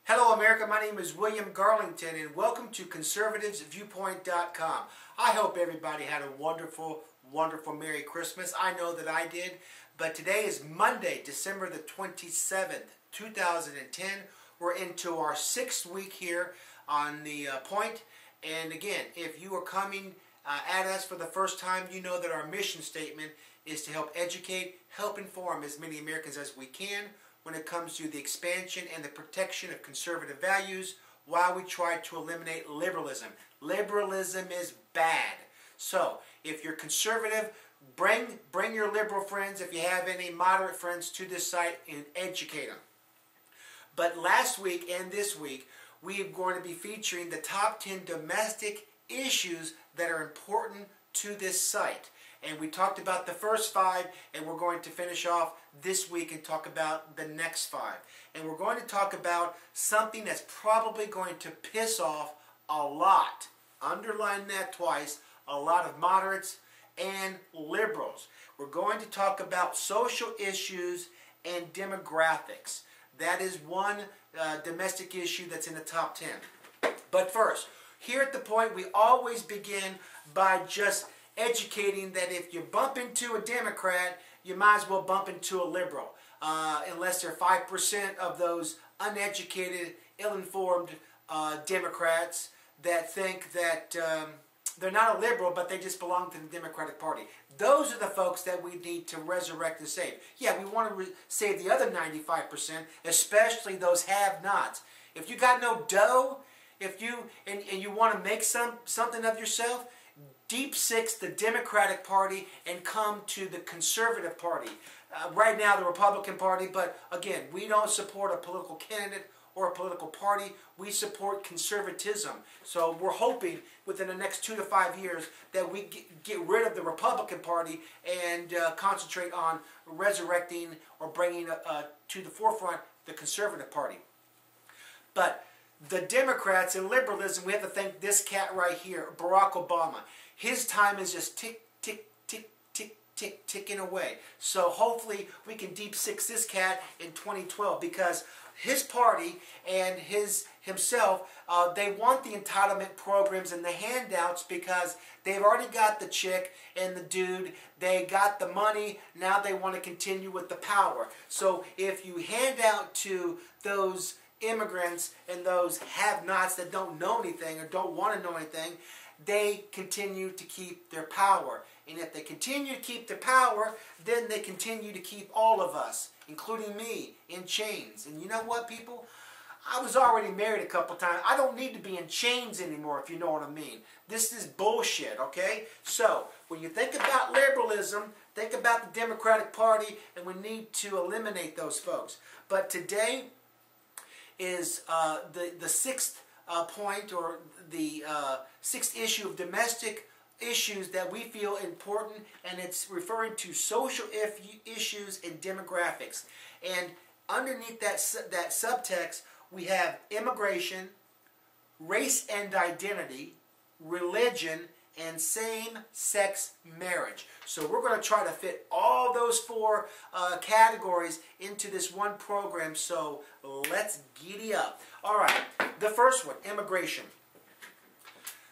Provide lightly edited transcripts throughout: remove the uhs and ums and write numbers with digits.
Hello America, my name is William Garlington and welcome to ConservativesViewpoint.com. I hope everybody had a wonderful, wonderful Merry Christmas. I know that I did, but today is Monday, December the 27th, 2010. We're into our 6th week here on the Point. And again, if you are coming at us for the first time, you know that our mission statement is to help educate, help inform as many Americans as we can when it comes to the expansion and the protection of conservative values while we try to eliminate liberalism. Liberalism is bad. So, if you're conservative, bring your liberal friends, if you have any moderate friends, to this site and educate them. But last week and this week, we are going to be featuring the top 10 domestic issues that are important to this site. And we talked about the first 5, and we're going to finish off this week and talk about the next 5. And we're going to talk about something that's probably going to piss off a lot, underline that twice, a lot of moderates and liberals. We're going to talk about social issues and demographics. That is one domestic issue that's in the top 10. But first, here at The Point, we always begin by just educating that if you bump into a Democrat, you might as well bump into a liberal. Unless they're 5% of those uneducated, ill-informed Democrats that think that they're not a liberal, but they just belong to the Democratic Party. Those are the folks that we need to resurrect and save. Yeah, we want to save the other 95%, especially those have-nots. If you got no dough, if you and you want to make something of yourself, deep six the Democratic Party and come to the Conservative Party. Right now, the Republican Party, but again, we don't support a political candidate or a political party. We support conservatism. So we're hoping within the next 2 to 5 years that we get rid of the Republican Party and concentrate on resurrecting or bringing to the forefront the Conservative Party. But the Democrats and liberalism, we have to thank this cat right here, Barack Obama. His time is just tick, tick, tick, tick, tick, ticking away. So hopefully we can deep six this cat in 2012 because his party and himself, they want the entitlement programs and the handouts because they've already got the chick and the dude. They got the money. Now they want to continue with the power. So if you hand out to those immigrants and those have-nots that don't know anything or don't want to know anything, they continue to keep their power. And if they continue to keep their power, then they continue to keep all of us, including me, in chains. And you know what, people? I was already married a couple times. I don't need to be in chains anymore, if you know what I mean. This is bullshit, okay? So, when you think about liberalism, think about the Democratic Party, and we need to eliminate those folks. But today is the 6th point, or the 6th issue of domestic issues that we feel important, and it's referring to social issues and demographics. And underneath that subtext, we have immigration, race and identity, religion, and same-sex marriage. So we're going to try to fit all those 4 categories into this one program, so let's giddy up. All right, the first one, immigration.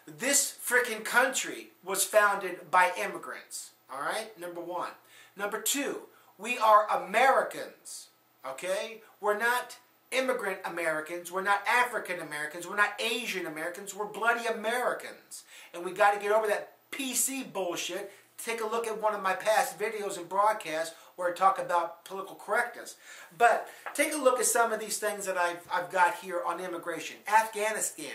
This freaking country was founded by immigrants, all right, number 1. Number 2, we are Americans, okay? We're not immigrant Americans, we're not African Americans, we're not Asian Americans, we're bloody Americans. And we got to get over that PC bullshit. Take a look at one of my past videos and broadcasts where I talk about political correctness. But take a look at some of these things that I've got here on immigration. Afghanistan,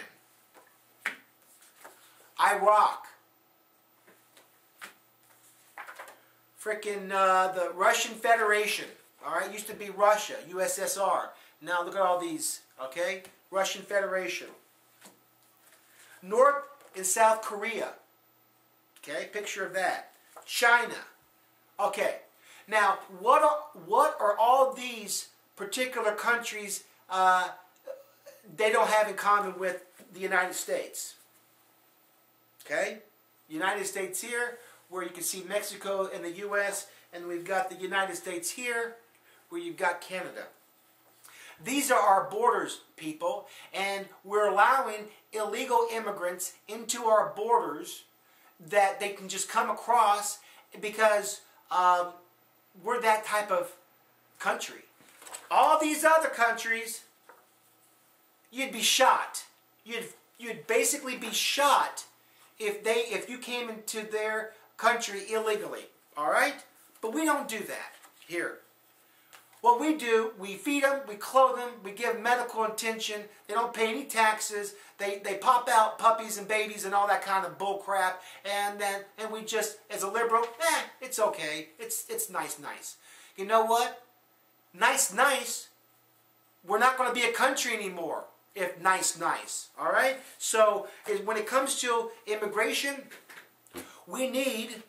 Iraq, frickin' the Russian Federation, all right, used to be Russia, USSR. Now look at all these, okay? Russian Federation. North and South Korea, okay, picture of that. China, okay. Now, what are all these particular countries they don't have in common with the United States? Okay, United States here, where you can see Mexico and the U.S., and we've got the United States here, where you've got Canada. These are our borders, people, and we're allowing illegal immigrants into our borders that they can just come across because we're that type of country. All these other countries, you'd be shot. You'd basically be shot if you came into their country illegally. All right? But we don't do that here. What we do, we feed them, we clothe them, we give them medical attention. They don't pay any taxes. They pop out puppies and babies and all that kind of bull crap. And we just, as a liberal, it's okay. It's nice. You know what? Nice. We're not going to be a country anymore if nice. All right? So when it comes to immigration, we need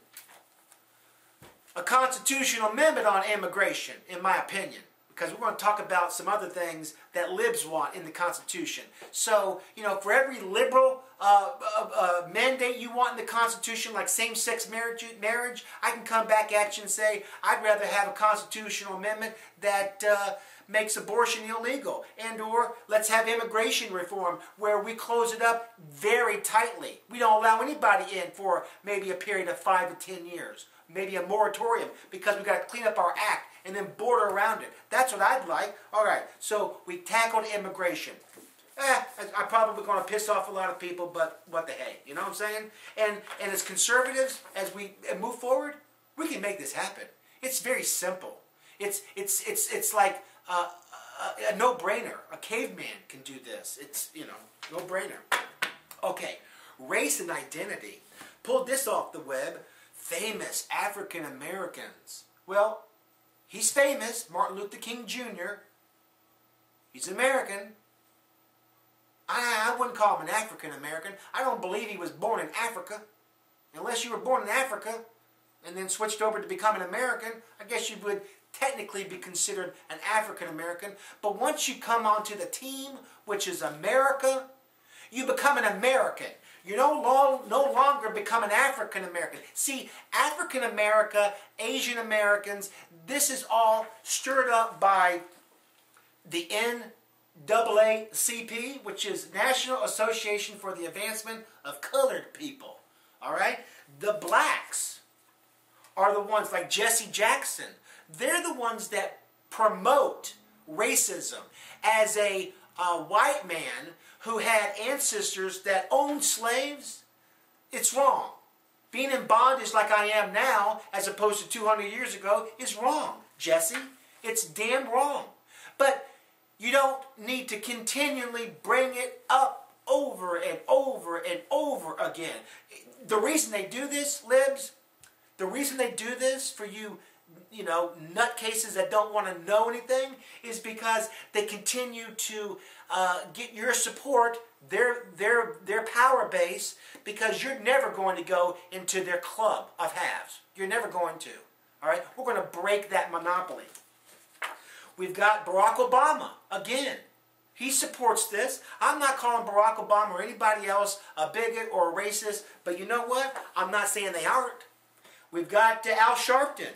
a constitutional amendment on immigration, in my opinion, because we're going to talk about some other things that libs want in the Constitution. So, you know, for every liberal mandate you want in the Constitution, like same-sex marriage, I can come back at you and say, I'd rather have a constitutional amendment that makes abortion illegal, and or let's have immigration reform where we close it up very tightly. We don't allow anybody in for maybe a period of 5 to 10 years. Maybe a moratorium, because we've got to clean up our act and then border around it. That's what I'd like. All right, so we tackled immigration. I'm probably going to piss off a lot of people, but what the hey, you know what I'm saying? And as conservatives, as we move forward, we can make this happen. It's very simple. It's like a no-brainer. A caveman can do this. It's, you know, no-brainer. Okay, race and identity. Pulled this off the web. Famous African Americans. Well, he's famous, Martin Luther King Jr. He's American. I wouldn't call him an African American. I don't believe he was born in Africa. Unless you were born in Africa and then switched over to become an American, I guess you would technically be considered an African American. But once you come onto the team, which is America, you become an American. You no longer become an African American. See, African America, Asian Americans, this is all stirred up by the NAACP, which is National Association for the Advancement of Colored People. All right? The blacks are the ones like Jesse Jackson. They're the ones that promote racism as a white man who had ancestors that owned slaves. It's wrong. Being in bondage like I am now, as opposed to 200 years ago, is wrong, Jesse. It's damn wrong. But you don't need to continually bring it up over and over and over again. The reason they do this, libs, the reason they do this for you, you know, nutcases that don't want to know anything, is because they continue to get your support, their power base, because you're never going to go into their club of haves. You're never going to. All right? We're going to break that monopoly. We've got Barack Obama, again. He supports this. I'm not calling Barack Obama or anybody else a bigot or a racist, but you know what? I'm not saying they aren't. We've got Al Sharpton.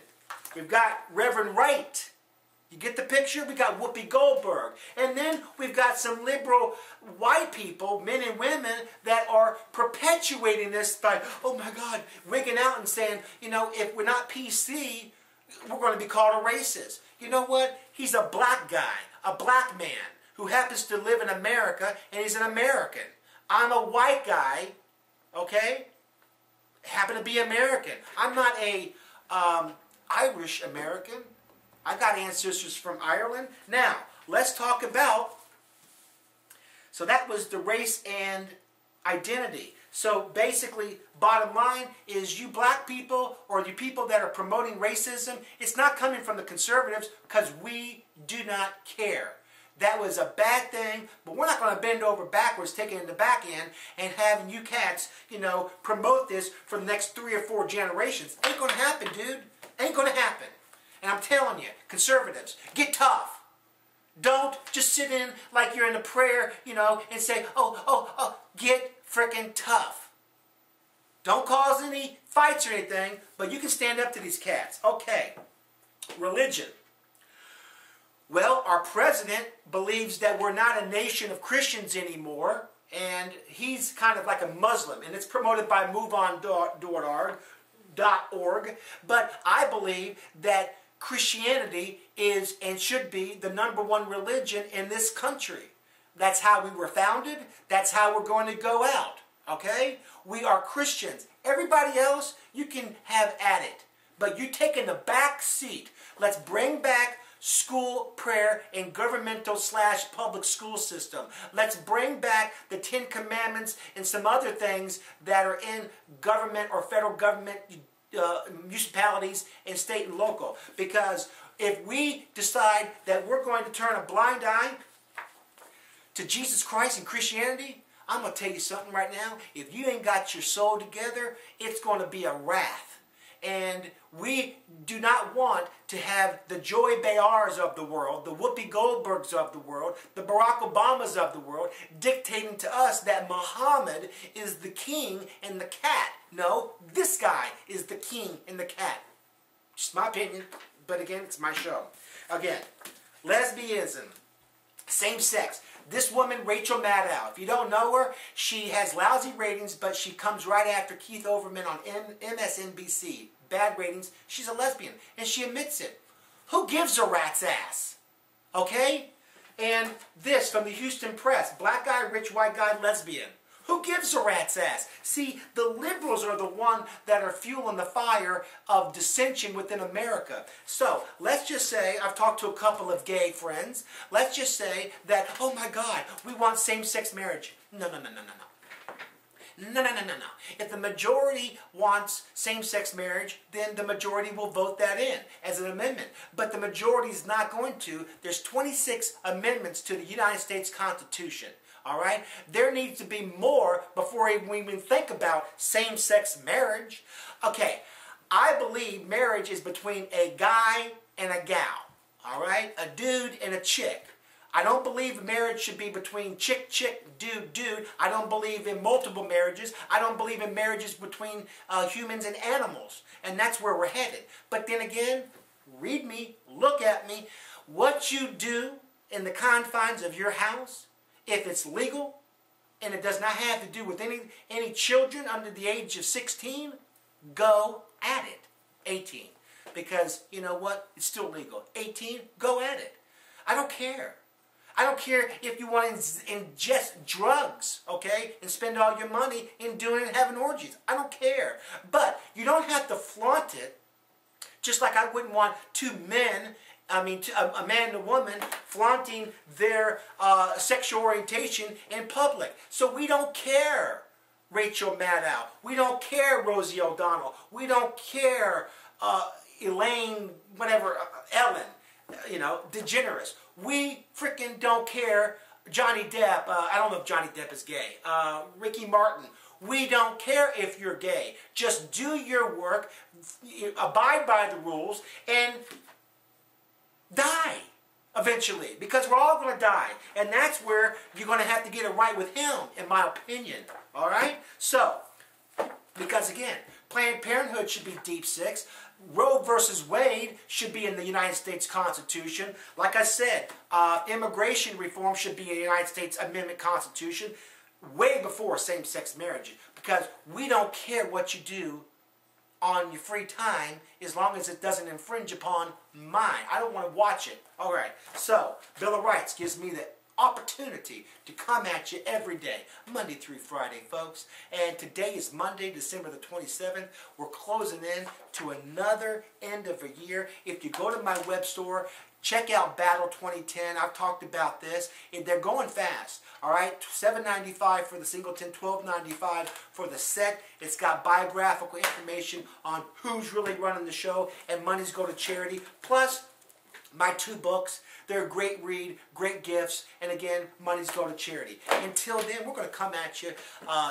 We've got Reverend Wright. You get the picture? We got Whoopi Goldberg. And then we've got some liberal white people, men and women, that are perpetuating this by, oh my God, wigging out and saying, you know, if we're not PC, we're going to be called a racist. You know what? He's a black guy, a black man, who happens to live in America, and he's an American. I'm a white guy, okay? Happen to be American. I'm not a Irish American. I got ancestors from Ireland. Now, let's talk about, so that was the race and identity. So basically, bottom line is you black people or the people that are promoting racism, it's not coming from the conservatives because we do not care. That was a bad thing, but we're not going to bend over backwards, taking it in the back end, and having you cats, you know, promote this for the next 3 or 4 generations. Ain't going to happen, dude. Ain't going to happen. And I'm telling you, conservatives, get tough. Don't just sit in like you're in a prayer, you know, and say, oh, get frickin' tough. Don't cause any fights or anything, but you can stand up to these cats. Okay. Religion. Well, our president believes that we're not a nation of Christians anymore, and he's kind of like a Muslim, and it's promoted by MoveOn.org. But I believe that Christianity is and should be the #1 religion in this country. That's how we were founded. That's how we're going to go out. Okay? We are Christians. Everybody else, you can have at it. But you take in the back seat. Let's bring back school prayer and governmental/public school system. Let's bring back the 10 Commandments and some other things that are in government or federal government, municipalities and state and local. Because if we decide that we're going to turn a blind eye to Jesus Christ and Christianity, I'm going to tell you something right now. If you ain't got your soul together, it's going to be a wrath. And we do not want to have the Joy Behars of the world, the Whoopi Goldbergs of the world, the Barack Obamas of the world dictating to us that Muhammad is the king and the cat. No, this guy is the king and the cat. Just my opinion, but again, it's my show. Again, lesbianism, same sex. This woman, Rachel Maddow, if you don't know her, she has lousy ratings, but she comes right after Keith Olbermann on MSNBC. Bad ratings. She's a lesbian, and she admits it. Who gives a rat's ass? Okay? And this from the Houston Press, black guy, rich white guy, lesbian. Who gives a rat's ass? See, the liberals are the one that are fueling the fire of dissension within America. So, let's just say, I've talked to a couple of gay friends. Let's just say that, oh my God, we want same-sex marriage. No. No. If the majority wants same-sex marriage, then the majority will vote that in as an amendment. But the majority is not going to. There's 26 amendments to the United States Constitution. All right? There needs to be more before we even think about same-sex marriage. Okay, I believe marriage is between a guy and a gal. All right? A dude and a chick. I don't believe marriage should be between chick, dude. I don't believe in multiple marriages. I don't believe in marriages between humans and animals. And that's where we're headed. But then again, read me, look at me. What you do in the confines of your house, if it's legal and it does not have to do with any children under the age of 16, go at it. 18. Because, you know what? It's still legal. 18, go at it. I don't care. I don't care if you want to ingest drugs, okay, and spend all your money in doing it and having orgies. I don't care. But you don't have to flaunt it, just like I wouldn't want a man and a woman flaunting their sexual orientation in public. So we don't care, Rachel Maddow. We don't care, Rosie O'Donnell. We don't care, Ellen, DeGeneres. We freaking don't care, Johnny Depp. I don't know if Johnny Depp is gay. Ricky Martin. We don't care if you're gay. Just do your work, abide by the rules, and die eventually. Because we're all going to die. And that's where you're going to have to get it right with him, in my opinion. All right? So, because again, Planned Parenthood should be deep six. Roe versus Wade should be in the United States Constitution. Like I said, immigration reform should be in the United States Amendment Constitution way before same-sex marriage. Because we don't care what you do on your free time as long as it doesn't infringe upon mine. I don't want to watch it. All right, so Bill of Rights gives me the opportunity to come at you every day, Monday through Friday, folks. And today is Monday, December the 27th. We're closing in to another end of a year. If you go to my web store, check out Battle 2010. I've talked about this. And they're going fast. All right, $7.95 for the singleton, $12.95 for the set. It's got biographical information on who's really running the show, and monies go to charity. Plus, my 2 books. They're a great read, great gifts, and again, monies go to charity. Until then, we're going to come at you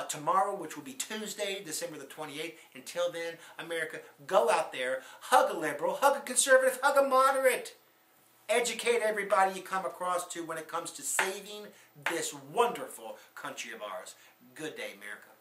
tomorrow, which will be Tuesday, December the 28th. Until then, America, go out there, hug a liberal, hug a conservative, hug a moderate. Educate everybody you come across to when it comes to saving this wonderful country of ours. Good day, America.